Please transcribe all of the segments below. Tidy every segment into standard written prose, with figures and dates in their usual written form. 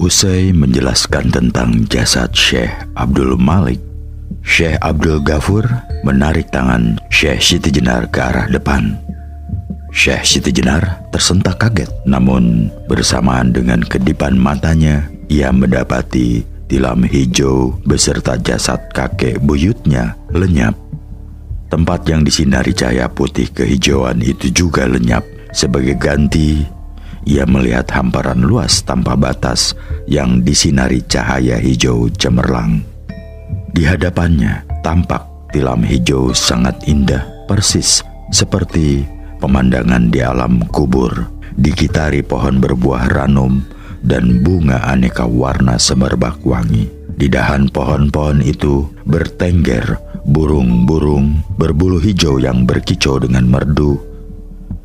Usai menjelaskan tentang jasad Syekh Abdul Malik, Syekh Abdul Ghafur menarik tangan Syekh Siti Jenar ke arah depan. Syekh Siti Jenar tersentak kaget, namun bersamaan dengan kedipan matanya, ia mendapati tilam hijau beserta jasad kakek buyutnya lenyap. Tempat yang disinari cahaya putih kehijauan itu juga lenyap. Sebagai ganti, ia melihat hamparan luas tanpa batas yang disinari cahaya hijau cemerlang. Di hadapannya tampak tilam hijau sangat indah, persis seperti pemandangan di alam kubur, dikitari pohon berbuah ranum dan bunga aneka warna semerbak wangi. Di dahan pohon-pohon itu bertengger burung-burung berbulu hijau yang berkicau dengan merdu.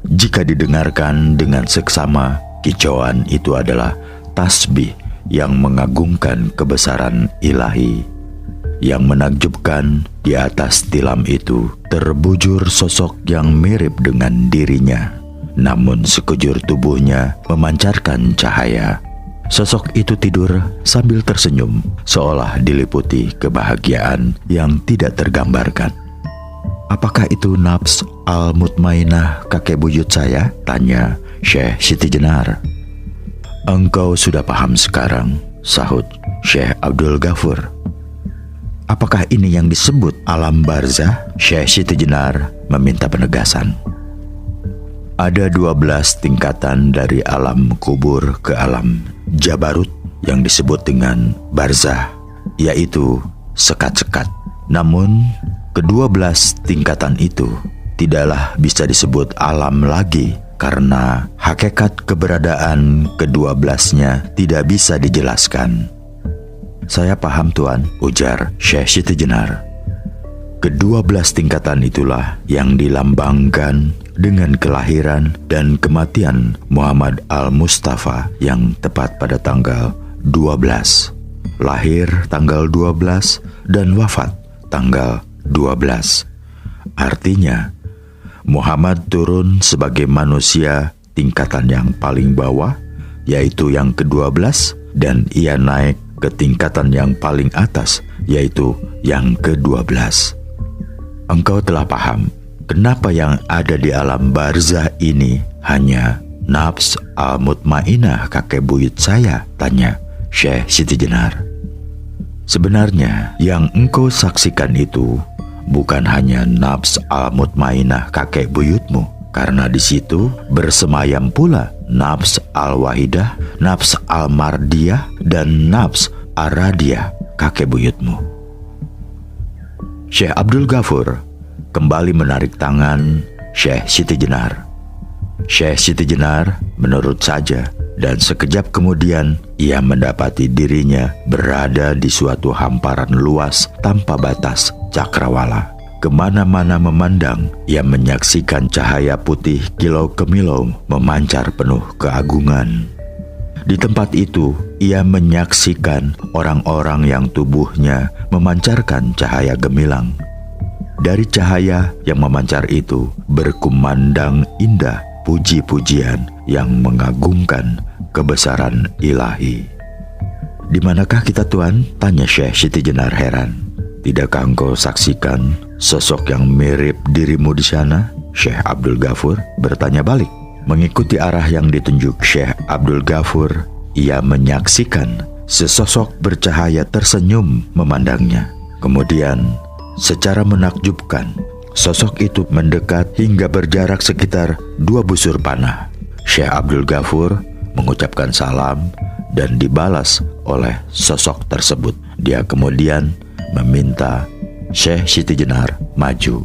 Jika didengarkan dengan seksama, kicauan itu adalah tasbih yang mengagungkan kebesaran ilahi. Yang menakjubkan, di atas tilam itu terbujur sosok yang mirip dengan dirinya, namun sekujur tubuhnya memancarkan cahaya. Sosok itu tidur sambil tersenyum, seolah diliputi kebahagiaan yang tidak tergambarkan. "Apakah itu Nafs al-Mutmainah kakek buyut saya?" tanya Syekh Siti Jenar. "Engkau sudah paham sekarang," sahut Syekh Abdul Ghafur. "Apakah ini yang disebut alam barzah?" Syekh Siti Jenar meminta penegasan. "Ada 12 tingkatan dari alam kubur ke alam Jabarut yang disebut dengan barzah, yaitu sekat-sekat. Namun, ke-12 tingkatan itu tidaklah bisa disebut alam lagi karena hakikat keberadaan ke-12-nya tidak bisa dijelaskan." "Saya paham, Tuan," ujar Syekh Siti Jenar. Ke-12 tingkatan itulah yang dilambangkan dengan kelahiran dan kematian Muhammad al-Mustafa yang tepat pada tanggal 12. Lahir tanggal 12 dan wafat tanggal 12. Artinya, Muhammad turun sebagai manusia tingkatan yang paling bawah, yaitu yang ke-12, dan ia naik ke tingkatan yang paling atas, yaitu yang ke-12. Engkau telah paham kenapa yang ada di alam barzah ini hanya Nafs al-Mutmainah kakek buyut saya?" tanya Syekh Siti Jenar. "Sebenarnya yang engkau saksikan itu bukan hanya Nafs al-Mutmainah kakek buyutmu, karena di situ bersemayam pula Nafs al-Wahidah, Nafs al-Mardiyah, dan Nafs ar-Radiyah kakek buyutmu." Syekh Abdul Ghafur kembali menarik tangan Syekh Siti Jenar. Syekh Siti Jenar menurut saja, dan sekejap kemudian ia mendapati dirinya berada di suatu hamparan luas tanpa batas cakrawala. Kemana-mana memandang, ia menyaksikan cahaya putih kilau kemilau memancar penuh keagungan. Di tempat itu, ia menyaksikan orang-orang yang tubuhnya memancarkan cahaya gemilang. Dari cahaya yang memancar itu berkumandang indah puji-pujian yang mengagungkan kebesaran ilahi. "Di manakah kita, Tuan?" tanya Syekh Siti Jenar heran. "Tidakkah engkau saksikan sosok yang mirip dirimu di sana?" Syekh Abdul Ghafur bertanya balik. Mengikuti arah yang ditunjuk Syekh Abdul Ghafur, ia menyaksikan sesosok bercahaya tersenyum memandangnya. Kemudian, secara menakjubkan, sosok itu mendekat hingga berjarak sekitar 2 busur panah. Syekh Abdul Ghafur mengucapkan salam dan dibalas oleh sosok tersebut. Dia kemudian meminta Syekh Siti Jenar maju.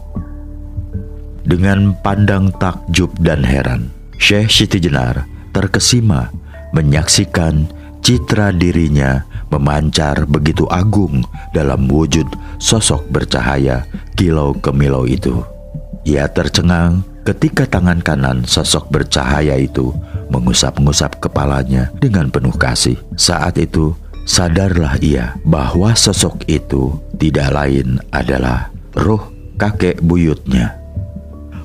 Dengan pandang takjub dan heran, Syekh Siti Jenar terkesima menyaksikan citra dirinya memancar begitu agung dalam wujud sosok bercahaya kilau kemilau itu. Ia tercengang ketika tangan kanan sosok bercahaya itu mengusap-ngusap kepalanya dengan penuh kasih. Saat itu sadarlah ia bahwa sosok itu tidak lain adalah ruh kakek buyutnya.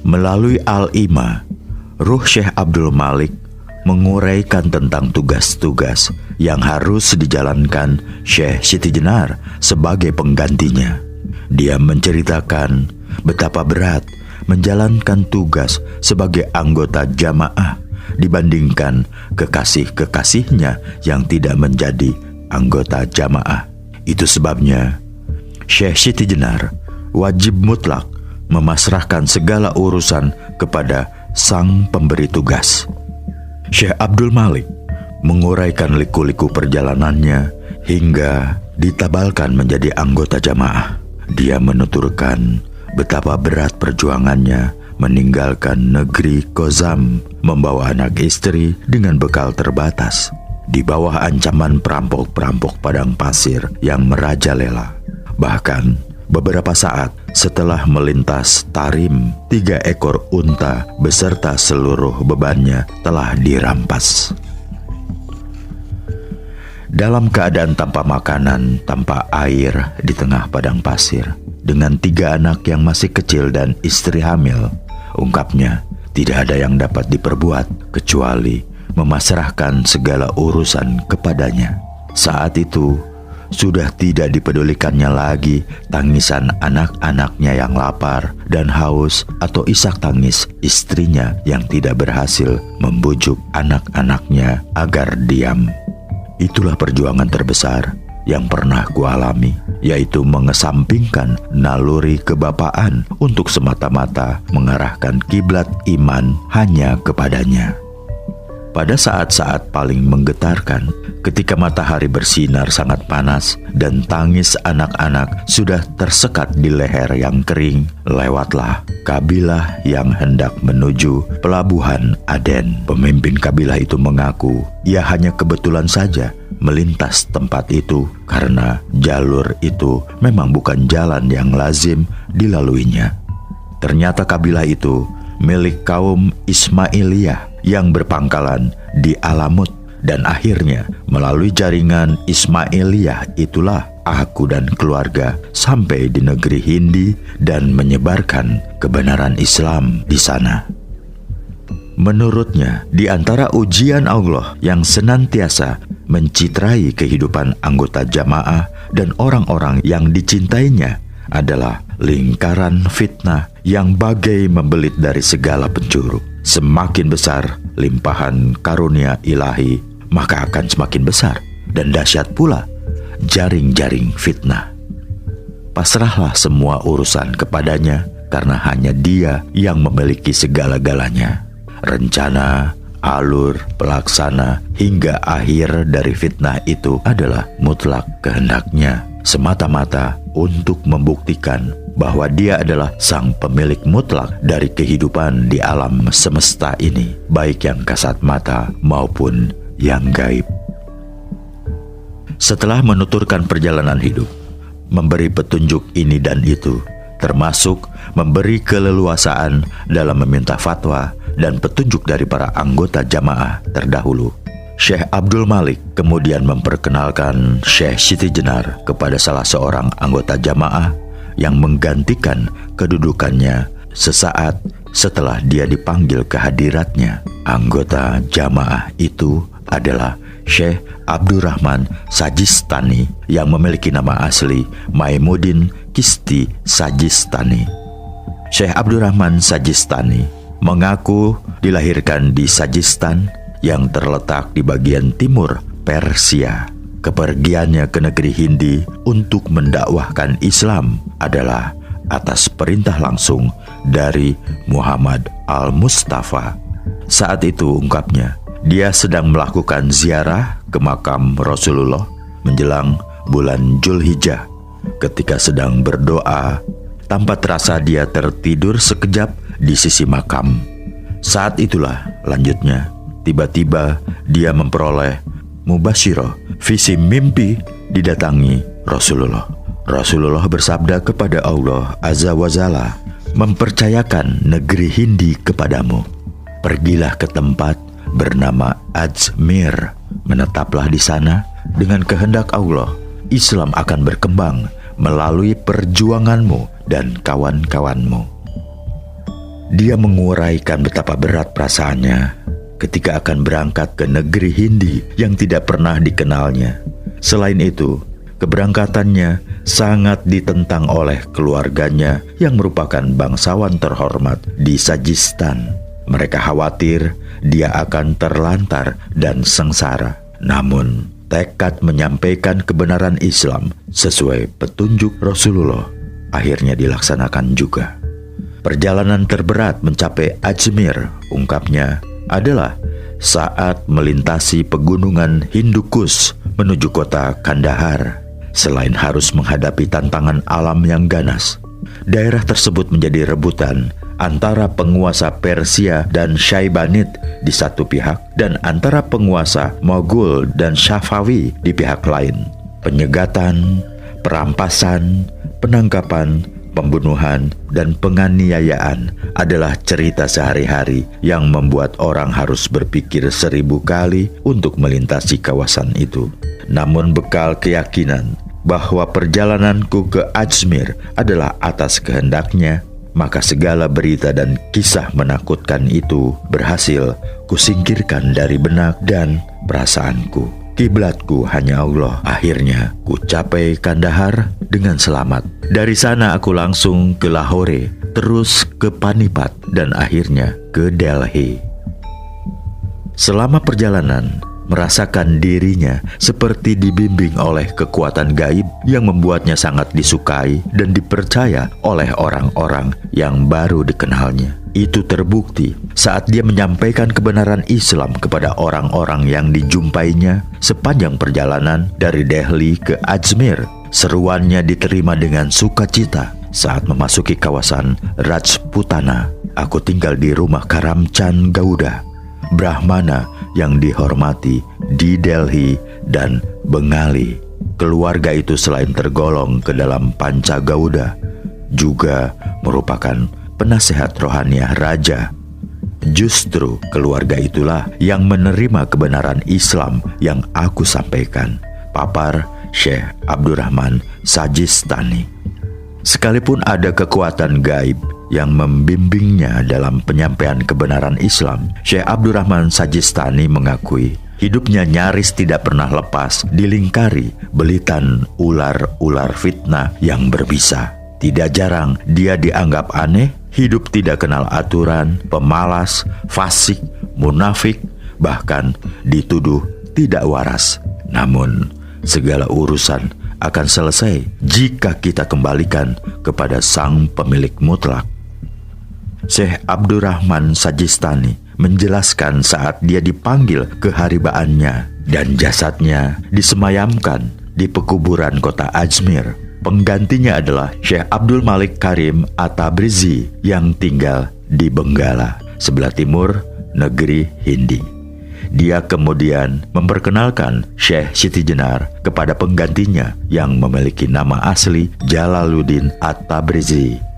Melalui Al-Ima, ruh Syekh Abdul Malik menguraikan tentang tugas-tugas yang harus dijalankan Syekh Siti Jenar sebagai penggantinya. Dia menceritakan betapa berat menjalankan tugas sebagai anggota jamaah dibandingkan kekasih-kekasihnya yang tidak menjadi anggota jamaah. Itu sebabnya Syekh Siti Jenar wajib mutlak memasrahkan segala urusan kepada sang pemberi tugas. Syekh Abdul Malik menguraikan liku-liku perjalanannya hingga ditabalkan menjadi anggota jamaah. Dia menuturkan betapa berat perjuangannya meninggalkan negeri Kozam, membawa anak istri dengan bekal terbatas, di bawah ancaman perampok-perampok padang pasir yang merajalela. Bahkan beberapa saat setelah melintas Tarim, 3 ekor unta beserta seluruh bebannya telah dirampas. Dalam keadaan tanpa makanan, tanpa air di tengah padang pasir, dengan 3 anak yang masih kecil dan istri hamil, ungkapnya, tidak ada yang dapat diperbuat kecuali memasrahkan segala urusan kepadanya. Saat itu sudah tidak dipedulikannya lagi tangisan anak-anaknya yang lapar dan haus atau isak tangis istrinya yang tidak berhasil membujuk anak-anaknya agar diam. Itulah perjuangan terbesar yang pernah kualami, yaitu mengesampingkan naluri kebapaan untuk semata-mata mengarahkan kiblat iman hanya kepadanya. Pada saat-saat paling menggetarkan, ketika matahari bersinar sangat panas dan tangis anak-anak sudah tersekat di leher yang kering, lewatlah kabilah yang hendak menuju pelabuhan Aden. Pemimpin kabilah itu mengaku ia hanya kebetulan saja melintas tempat itu karena jalur itu memang bukan jalan yang lazim dilaluinya. Ternyata kabilah itu milik kaum Ismailiyah yang berpangkalan di Alamut, dan akhirnya melalui jaringan Ismailiyah itulah aku dan keluarga sampai di negeri Hindi dan menyebarkan kebenaran Islam di sana. Menurutnya, di antara ujian Allah yang senantiasa mencitrai kehidupan anggota jamaah dan orang-orang yang dicintainya adalah lingkaran fitnah yang bagai membelit dari segala penjuru. Semakin besar limpahan karunia ilahi, maka akan semakin besar dan dahsyat pula jaring-jaring fitnah. Pasrahlah semua urusan kepadanya, karena hanya Dia yang memiliki segala-galanya. Rencana, alur, pelaksana, hingga akhir dari fitnah itu adalah mutlak kehendaknya, semata-mata untuk membuktikan bahwa Dia adalah sang pemilik mutlak dari kehidupan di alam semesta ini, baik yang kasat mata maupun yang gaib. Setelah menuturkan perjalanan hidup, memberi petunjuk ini dan itu, termasuk memberi keleluasaan dalam meminta fatwa dan petunjuk dari para anggota jamaah terdahulu, Syekh Abdul Malik kemudian memperkenalkan Syekh Siti Jenar kepada salah seorang anggota jamaah yang menggantikan kedudukannya sesaat setelah dia dipanggil ke hadiratnya. Anggota jamaah itu adalah Syekh Abdurrahman Sajistani yang memiliki nama asli Maimuddin Kisti Sajistani. Syekh Abdurrahman Sajistani mengaku dilahirkan di Sajistan yang terletak di bagian timur Persia. Kepergiannya ke negeri Hindi untuk mendakwahkan Islam adalah atas perintah langsung dari Muhammad Al-Mustafa. Saat itu ungkapnya, dia sedang melakukan ziarah ke makam Rasulullah menjelang bulan Zulhijjah. Ketika sedang berdoa, tanpa terasa dia tertidur sekejap di sisi makam. Saat itulah, lanjutnya, tiba-tiba dia memperoleh mubasyirah, visi mimpi didatangi Rasulullah. Rasulullah bersabda kepada Allah Azza wa Jalla, mempercayakan negeri Hindi kepadamu. Pergilah ke tempat bernama Ajmer, menetaplah di sana. Dengan kehendak Allah, Islam akan berkembang melalui perjuanganmu dan kawan-kawanmu. Dia menguraikan betapa berat perasaannya ketika akan berangkat ke negeri Hindi yang tidak pernah dikenalnya. Selain itu, keberangkatannya sangat ditentang oleh keluarganya yang merupakan bangsawan terhormat di Sajistan. Mereka khawatir dia akan terlantar dan sengsara. Namun, tekad menyampaikan kebenaran Islam sesuai petunjuk Rasulullah akhirnya dilaksanakan juga. Perjalanan terberat mencapai Ajmer, ungkapnya, adalah saat melintasi pegunungan Hindu Kush menuju kota Kandahar. Selain harus menghadapi tantangan alam yang ganas, daerah tersebut menjadi rebutan antara penguasa Persia dan Syaibanid di satu pihak dan antara penguasa Mughal dan Safawi di pihak lain. Penyegatan, perampasan, penangkapan, pembunuhan, dan penganiayaan adalah cerita sehari-hari yang membuat orang harus berpikir 1000 kali untuk melintasi kawasan itu. Namun bekal keyakinan bahwa perjalananku ke Ajmer adalah atas kehendaknya, maka segala berita dan kisah menakutkan itu berhasil kusingkirkan dari benak dan perasaanku. Kiblatku hanya Allah. Akhirnya ku capai Kandahar dengan selamat. Dari sana aku langsung ke Lahore, terus ke Panipat, dan akhirnya ke Delhi. Selama perjalanan, merasakan dirinya seperti dibimbing oleh kekuatan gaib yang membuatnya sangat disukai dan dipercaya oleh orang-orang yang baru dikenalnya. Itu terbukti saat dia menyampaikan kebenaran Islam kepada orang-orang yang dijumpainya sepanjang perjalanan dari Delhi ke Ajmer. Seruannya diterima dengan sukacita. Saat memasuki kawasan Rajputana, aku tinggal di rumah Karamchand Gauda, Brahmana yang dihormati di Delhi dan Bengali. Keluarga itu selain tergolong ke dalam Panca Gauda, juga merupakan penasehat rohaniah raja. Justru keluarga itulah yang menerima kebenaran Islam yang aku sampaikan, papar Syekh Abdurrahman Sajistani. Sekalipun ada kekuatan gaib yang membimbingnya dalam penyampaian kebenaran Islam, Syekh Abdurrahman Sajistani mengakui hidupnya nyaris tidak pernah lepas dilingkari belitan ular-ular fitnah yang berbisa. Tidak jarang dia dianggap aneh, hidup tidak kenal aturan, pemalas, fasik, munafik, bahkan dituduh tidak waras. Namun, segala urusan akan selesai jika kita kembalikan kepada Sang Pemilik Mutlak. Syekh Abdurrahman Sajistani menjelaskan saat dia dipanggil ke haribaannya dan jasadnya disemayamkan di pekuburan kota Ajmer. Penggantinya adalah Syekh Abdul Malik Karim At-Tabrizi yang tinggal di Benggala, sebelah timur negeri Hindi. Dia kemudian memperkenalkan Syekh Siti Jenar kepada penggantinya yang memiliki nama asli Jalaluddin At-Tabrizi.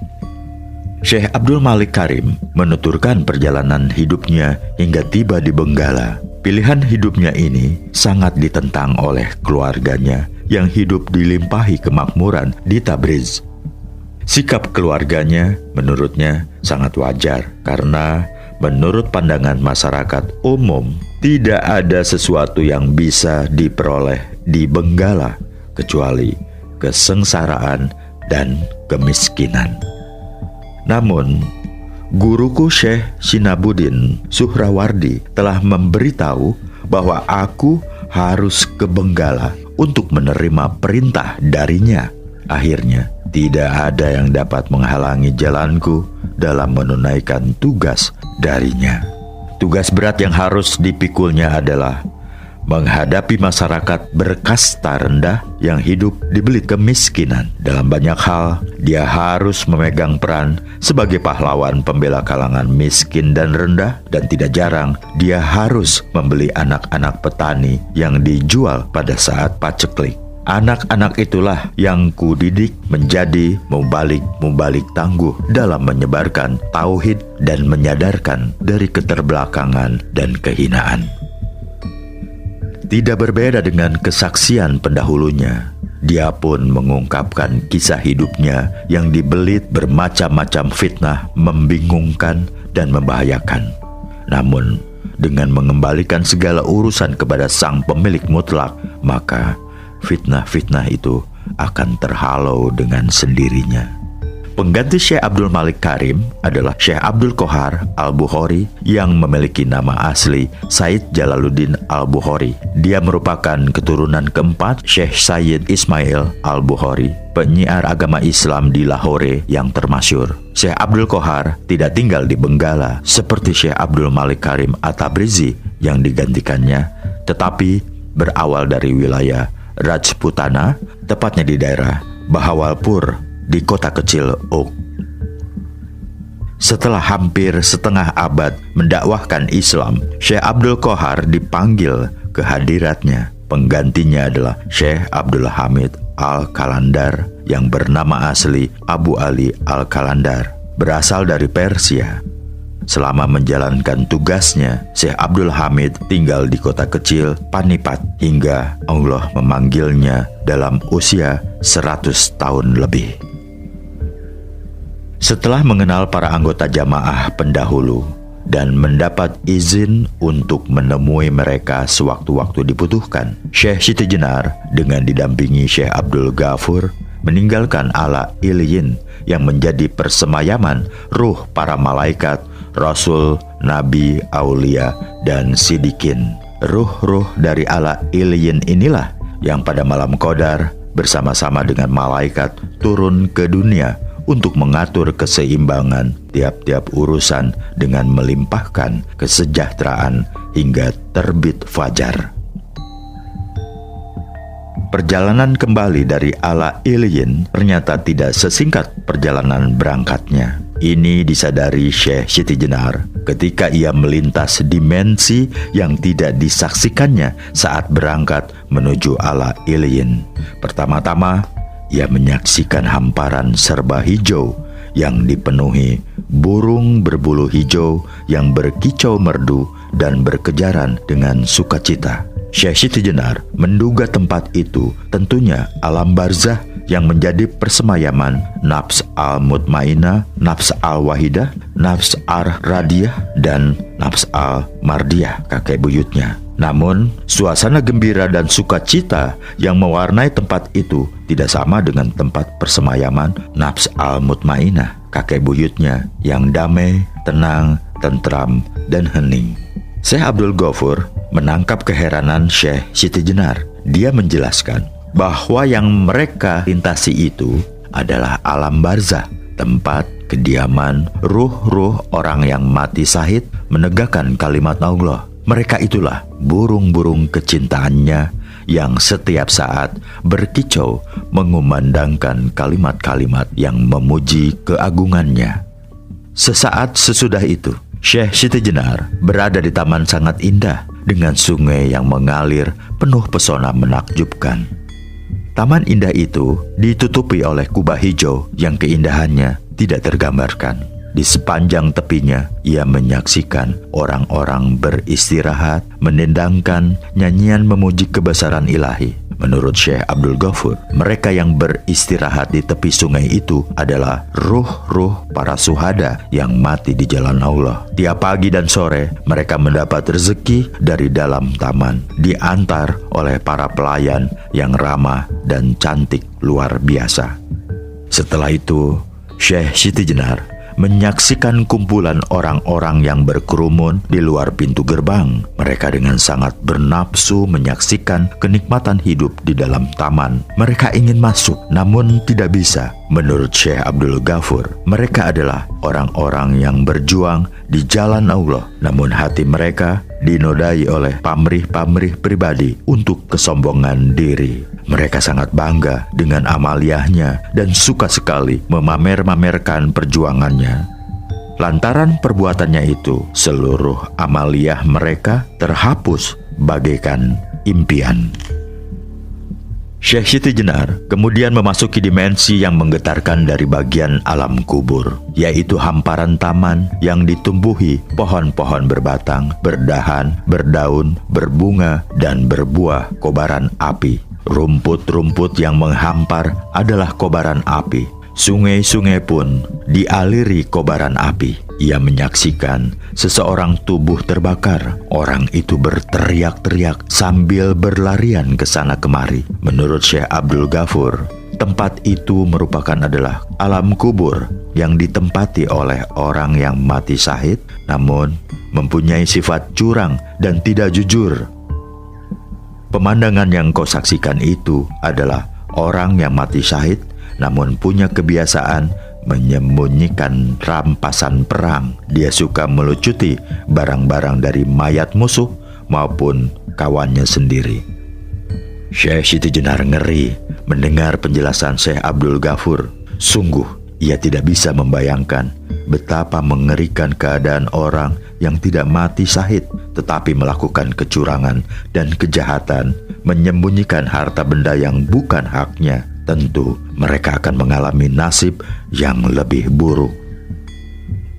Syekh Abdul Malik Karim menuturkan perjalanan hidupnya hingga tiba di Benggala. Pilihan hidupnya ini sangat ditentang oleh keluarganya yang hidup dilimpahi kemakmuran di Tabriz. Sikap keluarganya menurutnya sangat wajar karena menurut pandangan masyarakat umum tidak ada sesuatu yang bisa diperoleh di Benggala kecuali kesengsaraan dan kemiskinan. Namun, guruku Syekh Shinabuddin Suhrawardi telah memberitahu bahwa aku harus ke Benggala untuk menerima perintah darinya. Akhirnya, tidak ada yang dapat menghalangi jalanku dalam menunaikan tugas darinya. Tugas berat yang harus dipikulnya adalah menghadapi masyarakat berkasta rendah yang hidup di belit kemiskinan. Dalam banyak hal, dia harus memegang peran sebagai pahlawan pembela kalangan miskin dan rendah, dan tidak jarang dia harus membeli anak-anak petani yang dijual pada saat paceklik. Anak-anak itulah yang kudidik menjadi mubalik tangguh dalam menyebarkan tauhid dan menyadarkan dari keterbelakangan dan kehinaan. Tidak berbeda dengan kesaksian pendahulunya, dia pun mengungkapkan kisah hidupnya yang dibelit bermacam-macam fitnah membingungkan dan membahayakan. Namun, dengan mengembalikan segala urusan kepada Sang Pemilik mutlak, maka fitnah-fitnah itu akan terhalau dengan sendirinya. Pengganti Syekh Abdul Malik Karim adalah Syekh Abdul Qohar Al-Bukhari yang memiliki nama asli Said Jalaluddin Al-Bukhari. Dia merupakan keturunan keempat Syekh Sayyid Ismail Al-Bukhari, penyiar agama Islam di Lahore yang termasyur. Syekh Abdul Qohar tidak tinggal di Benggala seperti Syekh Abdul Malik Karim At-Tabrizi yang digantikannya, tetapi berawal dari wilayah Rajputana, tepatnya di daerah Bahawalpur di kota kecil Oud. Setelah hampir setengah abad mendakwahkan Islam, Syekh Abdul Qohar dipanggil ke hadiratnya. Penggantinya adalah Syekh Abdul Hamid Al-Kalandar yang bernama asli Abu Ali Al-Kalandar, berasal dari Persia. Selama menjalankan tugasnya, Syekh Abdul Hamid tinggal di kota kecil Panipat hingga Allah memanggilnya dalam usia 100 tahun lebih. Setelah mengenal para anggota jamaah pendahulu dan mendapat izin untuk menemui mereka sewaktu-waktu dibutuhkan, Syekh Siti Jenar dengan didampingi Syekh Abdul Ghafur meninggalkan Ala Iliyin yang menjadi persemayaman ruh para malaikat, rasul, nabi, aulia, dan sidikin. Ruh-ruh dari Ala Iliyin inilah yang pada malam Qadar bersama-sama dengan malaikat turun ke dunia untuk mengatur keseimbangan tiap-tiap urusan dengan melimpahkan kesejahteraan hingga terbit fajar. Perjalanan kembali dari Ala Iliyin ternyata tidak sesingkat perjalanan berangkatnya. Ini disadari Syekh Siti Jenar ketika ia melintas dimensi yang tidak disaksikannya saat berangkat menuju Ala Iliyin. Pertama-tama, ia menyaksikan hamparan serba hijau yang dipenuhi burung berbulu hijau yang berkicau merdu dan berkejaran dengan sukacita. Syekh Siti Jenar menduga tempat itu tentunya alam barzah yang menjadi persemayaman nafs al-mutmainah, nafs al-wahidah, nafs al-radiyah, dan nafs al-mardiyah, kakek buyutnya. Namun, suasana gembira dan sukacita yang mewarnai tempat itu tidak sama dengan tempat persemayaman nafs al-mutmainah, kakek buyutnya yang damai, tenang, tentram, dan hening. Syekh Abdul Ghafur menangkap keheranan Syekh Siti Jenar. Dia menjelaskan bahwa yang mereka lintasi itu adalah alam barzah, tempat kediaman ruh-ruh orang yang mati syahid menegakkan kalimat Allah. Mereka itulah burung-burung kecintaannya yang setiap saat berkicau mengumandangkan kalimat-kalimat yang memuji keagungannya. Sesaat sesudah itu, Syekh Siti Jenar berada di taman sangat indah dengan sungai yang mengalir penuh pesona menakjubkan. Taman indah itu ditutupi oleh kubah hijau yang keindahannya tidak tergambarkan. Di sepanjang tepinya, ia menyaksikan orang-orang beristirahat, menendangkan nyanyian memuji kebesaran ilahi. Menurut Syekh Abdul Ghafur, mereka yang beristirahat di tepi sungai itu adalah ruh-ruh para syuhada yang mati di jalan Allah. Tiap pagi dan sore, mereka mendapat rezeki dari dalam taman, diantar oleh para pelayan yang ramah dan cantik luar biasa. Setelah itu, Syekh Siti Jenar menyaksikan kumpulan orang-orang yang berkerumun di luar pintu gerbang. Mereka dengan sangat bernafsu menyaksikan kenikmatan hidup di dalam taman. Mereka ingin masuk, namun tidak bisa. Menurut Syekh Abdul Ghafur, mereka adalah orang-orang yang berjuang di jalan Allah, namun hati mereka dinodai oleh pamrih-pamrih pribadi untuk kesombongan diri. Mereka sangat bangga dengan amaliyahnya dan suka sekali memamer-mamerkan perjuangannya. Lantaran perbuatannya itu, seluruh amaliyah mereka terhapus bagaikan impian. Syekh Siti Jenar kemudian memasuki dimensi yang menggetarkan dari bagian alam kubur, yaitu hamparan taman yang ditumbuhi pohon-pohon berbatang, berdahan, berdaun, berbunga, dan berbuah kobaran api. Rumput-rumput yang menghampar adalah kobaran api. Sungai-sungai pun dialiri kobaran api. ia menyaksikan seseorang tubuh terbakar. Orang itu berteriak-teriak sambil berlarian ke sana kemari. Menurut Syekh Abdul Ghafur, tempat itu adalah alam kubur yang ditempati oleh orang yang mati syahid, namun mempunyai sifat curang dan tidak jujur. Pemandangan yang kau saksikan itu adalah orang yang mati syahid, namun punya kebiasaan menyembunyikan rampasan perang. Dia suka melucuti barang-barang dari mayat musuh maupun kawannya sendiri. Syekh Siti Jenar ngeri mendengar penjelasan Syekh Abdul Ghafur. Sungguh ia tidak bisa membayangkan betapa mengerikan keadaan orang yang tidak mati syahid tetapi melakukan kecurangan dan kejahatan, menyembunyikan harta benda yang bukan haknya. Tentu mereka akan mengalami nasib yang lebih buruk.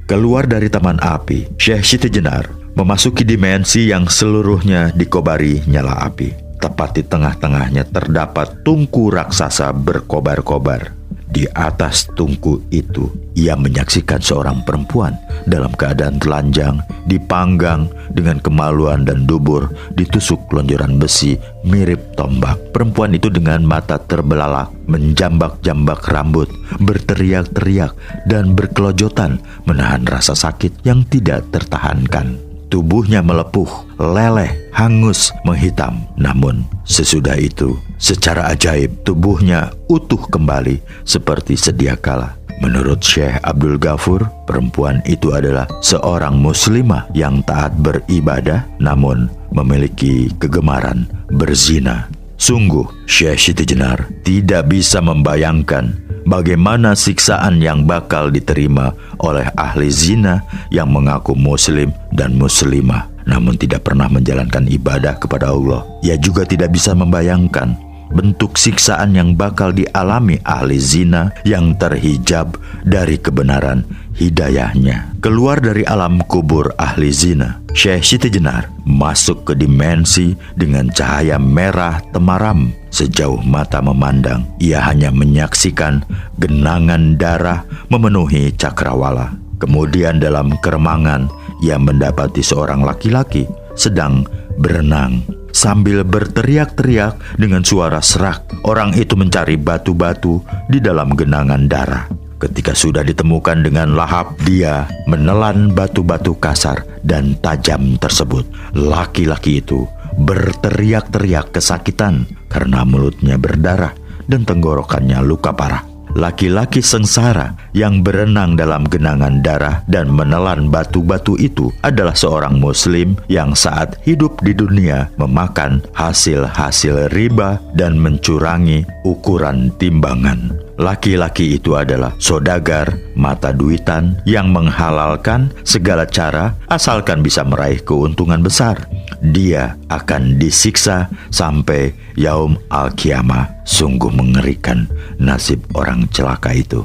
Keluar dari taman api, Syekh Siti Jenar memasuki dimensi yang seluruhnya dikobari nyala api. Tepat di tengah-tengahnya terdapat tungku raksasa berkobar-kobar. Di atas tungku itu, ia menyaksikan seorang perempuan dalam keadaan telanjang, dipanggang dengan kemaluan dan dubur, ditusuk lonjoran besi mirip tombak. Perempuan itu dengan mata terbelalak, menjambak-jambak rambut, berteriak-teriak dan berkelojotan menahan rasa sakit yang tidak tertahankan. Tubuhnya melepuh, leleh, hangus, menghitam. Namun sesudah itu, secara ajaib tubuhnya utuh kembali seperti sedia kala. Menurut Syekh Abdul Ghafur, perempuan itu adalah seorang muslimah yang taat beribadah namun memiliki kegemaran berzina. Sungguh, Syekh Siti Jenar tidak bisa membayangkan bagaimana siksaan yang bakal diterima oleh ahli zina yang mengaku muslim dan muslimah namun tidak pernah menjalankan ibadah kepada Allah. Ia juga tidak bisa membayangkan bentuk siksaan yang bakal dialami ahli zina yang terhijab dari kebenaran hidayahnya. Keluar dari alam kubur ahli zina, Syekh Siti Jenar masuk ke dimensi dengan cahaya merah temaram. Sejauh mata memandang, ia hanya menyaksikan genangan darah memenuhi cakrawala. Kemudian dalam keremangan, ia mendapati seorang laki-laki sedang berenang. Sambil berteriak-teriak dengan suara serak, orang itu mencari batu-batu di dalam genangan darah. Ketika sudah ditemukan dengan lahap, dia menelan batu-batu kasar dan tajam tersebut. Laki-laki itu berteriak-teriak kesakitan karena mulutnya berdarah dan tenggorokannya luka parah. Laki-laki sengsara yang berenang dalam genangan darah dan menelan batu-batu itu adalah seorang muslim yang saat hidup di dunia memakan hasil-hasil riba dan mencurangi ukuran timbangan. Laki-laki itu adalah saudagar mata duitan yang menghalalkan segala cara asalkan bisa meraih keuntungan besar. Dia akan disiksa sampai yaum al-qiyamah. Sungguh mengerikan nasib orang celaka itu.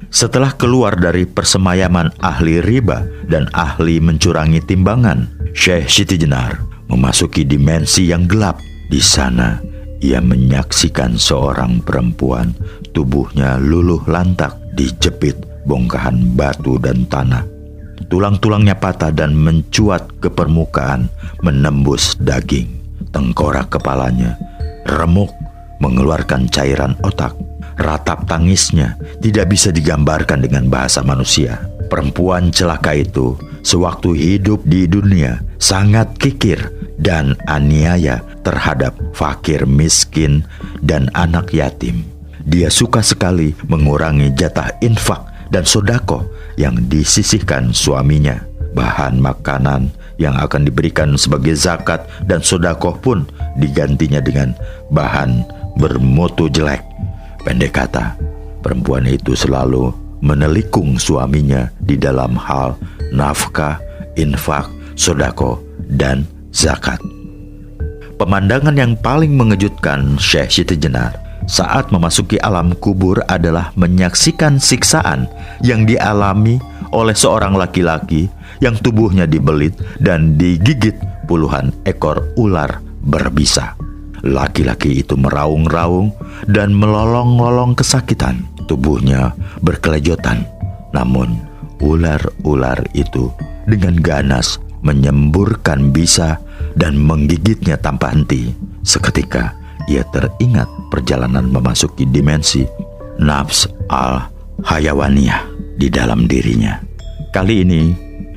Setelah keluar dari persemayaman ahli riba dan ahli mencurangi timbangan, Syekh Siti Jenar memasuki dimensi yang gelap. Di sana ia menyaksikan seorang perempuan, tubuhnya luluh lantak, dijepit bongkahan batu dan tanah. Tulang-tulangnya patah dan mencuat ke permukaan, menembus daging. Tengkorak kepalanya remuk, mengeluarkan cairan otak. Ratap tangisnya tidak bisa digambarkan dengan bahasa manusia. Perempuan celaka itu sewaktu hidup di dunia sangat kikir dan aniaya terhadap fakir miskin dan anak yatim. Dia suka sekali mengurangi jatah infak dan sodako yang disisihkan suaminya. Bahan makanan yang akan diberikan sebagai zakat dan sodakoh pun digantinya dengan bahan bermutu jelek. Pendek kata, perempuan itu selalu menelikung suaminya di dalam hal nafkah, infak, sodako, dan zakat. Pemandangan yang paling mengejutkan Syekh Siti Jenar saat memasuki alam kubur adalah menyaksikan siksaan yang dialami oleh seorang laki-laki yang tubuhnya dibelit dan digigit puluhan ekor ular berbisa. Laki-laki itu meraung-raung dan melolong-lolong kesakitan. Tubuhnya berkelejotan. Namun ular-ular itu dengan ganas menyemburkan bisa dan menggigitnya tanpa henti. Seketika ia teringat perjalanan memasuki dimensi nafs al-hayawaniyah di dalam dirinya. Kali ini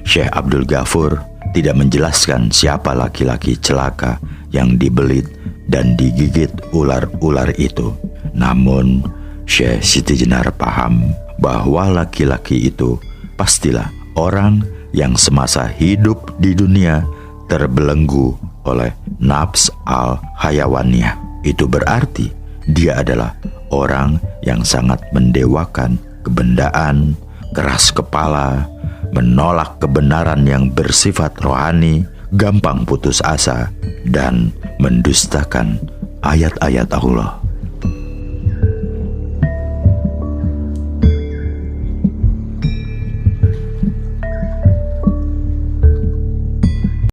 Syekh Abdul Ghafur tidak menjelaskan siapa laki-laki celaka yang dibelit dan digigit ular-ular itu. Namun Syekh Siti Jenar paham bahwa laki-laki itu pastilah orang yang semasa hidup di dunia terbelenggu oleh nafs al-hayawaniyah. Itu berarti dia adalah orang yang sangat mendewakan kebendaan, keras kepala, menolak kebenaran yang bersifat rohani, gampang putus asa, dan mendustakan ayat-ayat Allah.